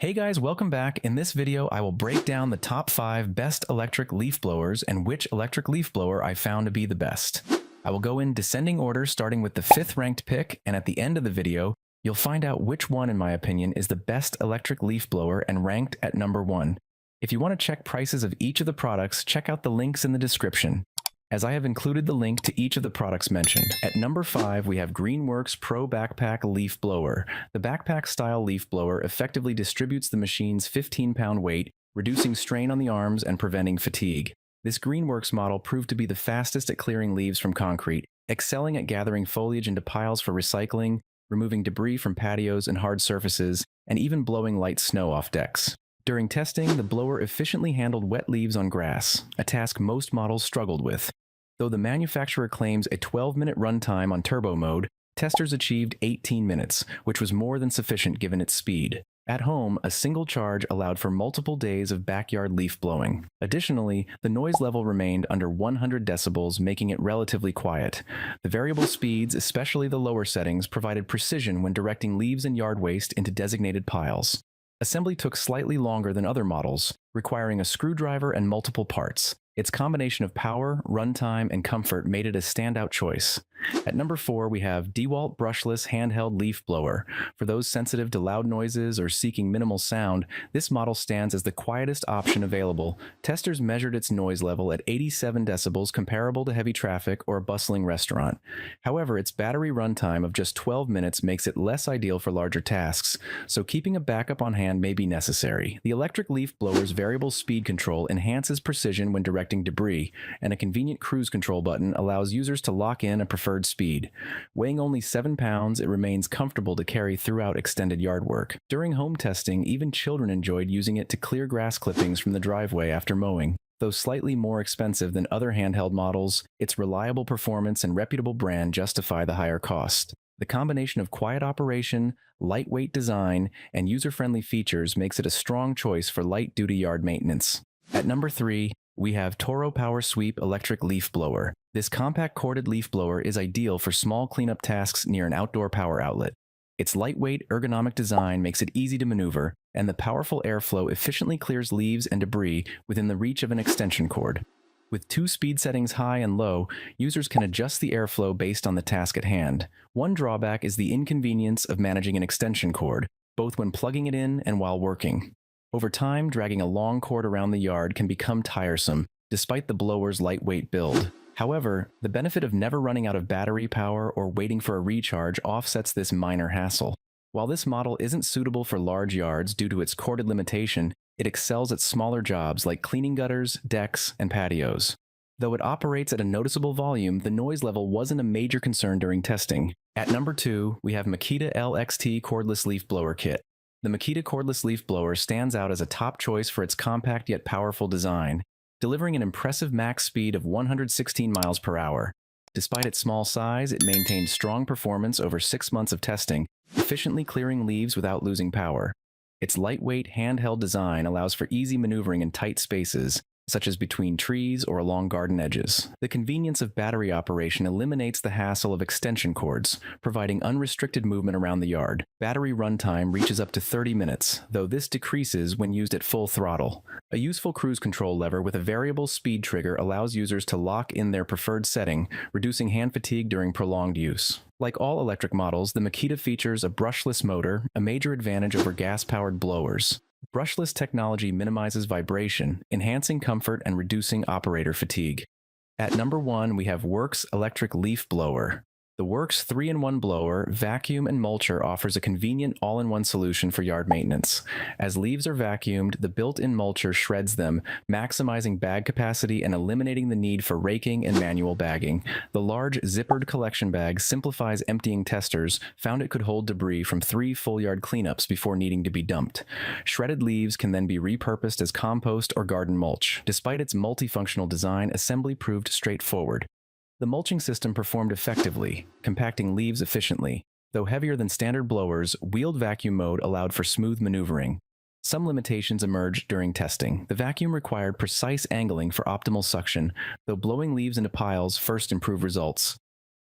Hey guys, welcome back. In this video, I will break down the top 5 best electric leaf blowers and which electric leaf blower I found to be the best. I will go in descending order starting with the 5th ranked pick, and at the end of the video, you'll find out which one in my opinion is the best electric leaf blower and ranked at number 1. If you want to check prices of each of the products, check out the links in the description, as I have included the link to each of the products mentioned. At number 5, we have Greenworks Pro Backpack Leaf Blower. The backpack-style leaf blower effectively distributes the machine's 15-pound weight, reducing strain on the arms and preventing fatigue. This Greenworks model proved to be the fastest at clearing leaves from concrete, excelling at gathering foliage into piles for recycling, removing debris from patios and hard surfaces, and even blowing light snow off decks. During testing, the blower efficiently handled wet leaves on grass, a task most models struggled with. Though the manufacturer claims a 12-minute runtime on turbo mode, testers achieved 18 minutes, which was more than sufficient given its speed. At home, a single charge allowed for multiple days of backyard leaf blowing. Additionally, the noise level remained under 100 decibels, making it relatively quiet. The variable speeds, especially the lower settings, provided precision when directing leaves and yard waste into designated piles. Assembly took slightly longer than other models, requiring a screwdriver and multiple parts. Its combination of power, runtime, and comfort made it a standout choice. At number 4, we have Dewalt Brushless Handheld Leaf Blower. For those sensitive to loud noises or seeking minimal sound, this model stands as the quietest option available. Testers measured its noise level at 87 decibels, comparable to heavy traffic or a bustling restaurant. However, its battery runtime of just 12 minutes makes it less ideal for larger tasks, so keeping a backup on hand may be necessary. The electric leaf blower's variable speed control enhances precision when directing debris, and a convenient cruise control button allows users to lock in a preferred speed. Weighing only 7 pounds, it remains comfortable to carry throughout extended yard work. During home testing, even children enjoyed using it to clear grass clippings from the driveway after mowing. Though slightly more expensive than other handheld models, its reliable performance and reputable brand justify the higher cost. The combination of quiet operation, lightweight design, and user-friendly features makes it a strong choice for light-duty yard maintenance. At number 3, we have Toro Power Sweep Electric Leaf Blower. This compact corded leaf blower is ideal for small cleanup tasks near an outdoor power outlet. Its lightweight, ergonomic design makes it easy to maneuver, and the powerful airflow efficiently clears leaves and debris within the reach of an extension cord. With 2 speed settings, high and low, users can adjust the airflow based on the task at hand. One drawback is the inconvenience of managing an extension cord, both when plugging it in and while working. Over time, dragging a long cord around the yard can become tiresome, despite the blower's lightweight build. However, the benefit of never running out of battery power or waiting for a recharge offsets this minor hassle. While this model isn't suitable for large yards due to its corded limitation, it excels at smaller jobs like cleaning gutters, decks, and patios. Though it operates at a noticeable volume, the noise level wasn't a major concern during testing. At number 2, we have Makita LXT Cordless Leaf Blower Kit. The Makita cordless leaf blower stands out as a top choice for its compact yet powerful design, delivering an impressive max speed of 116 miles per hour. Despite its small size, it maintained strong performance over 6 months of testing, efficiently clearing leaves without losing power. Its lightweight, handheld design allows for easy maneuvering in tight spaces, such as between trees or along garden edges. The convenience of battery operation eliminates the hassle of extension cords, providing unrestricted movement around the yard. Battery runtime reaches up to 30 minutes, though this decreases when used at full throttle. A useful cruise control lever with a variable speed trigger allows users to lock in their preferred setting, reducing hand fatigue during prolonged use. Like all electric models, the Makita features a brushless motor, a major advantage over gas-powered blowers. Brushless technology minimizes vibration, enhancing comfort and reducing operator fatigue. At number 1, we have Worx Electric Leaf Blower. The Worx 3-in-1 blower, vacuum, and mulcher offers a convenient all-in-one solution for yard maintenance. As leaves are vacuumed, the built-in mulcher shreds them, maximizing bag capacity and eliminating the need for raking and manual bagging. The large zippered collection bag simplifies emptying. Testers found it could hold debris from 3 full yard cleanups before needing to be dumped. Shredded leaves can then be repurposed as compost or garden mulch. Despite its multifunctional design, assembly proved straightforward. The mulching system performed effectively, compacting leaves efficiently. Though heavier than standard blowers, wheeled vacuum mode allowed for smooth maneuvering. Some limitations emerged during testing. The vacuum required precise angling for optimal suction, though blowing leaves into piles first improved results.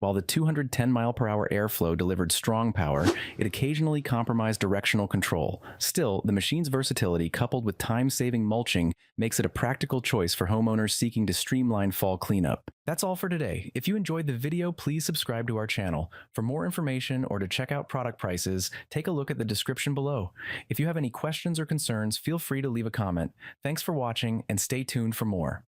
While the 210 mile per hour airflow delivered strong power, it occasionally compromised directional control. Still, the machine's versatility coupled with time-saving mulching makes it a practical choice for homeowners seeking to streamline fall cleanup. That's all for today. If you enjoyed the video, please subscribe to our channel. For more information or to check out product prices, take a look at the description below. If you have any questions or concerns, feel free to leave a comment. Thanks for watching and stay tuned for more.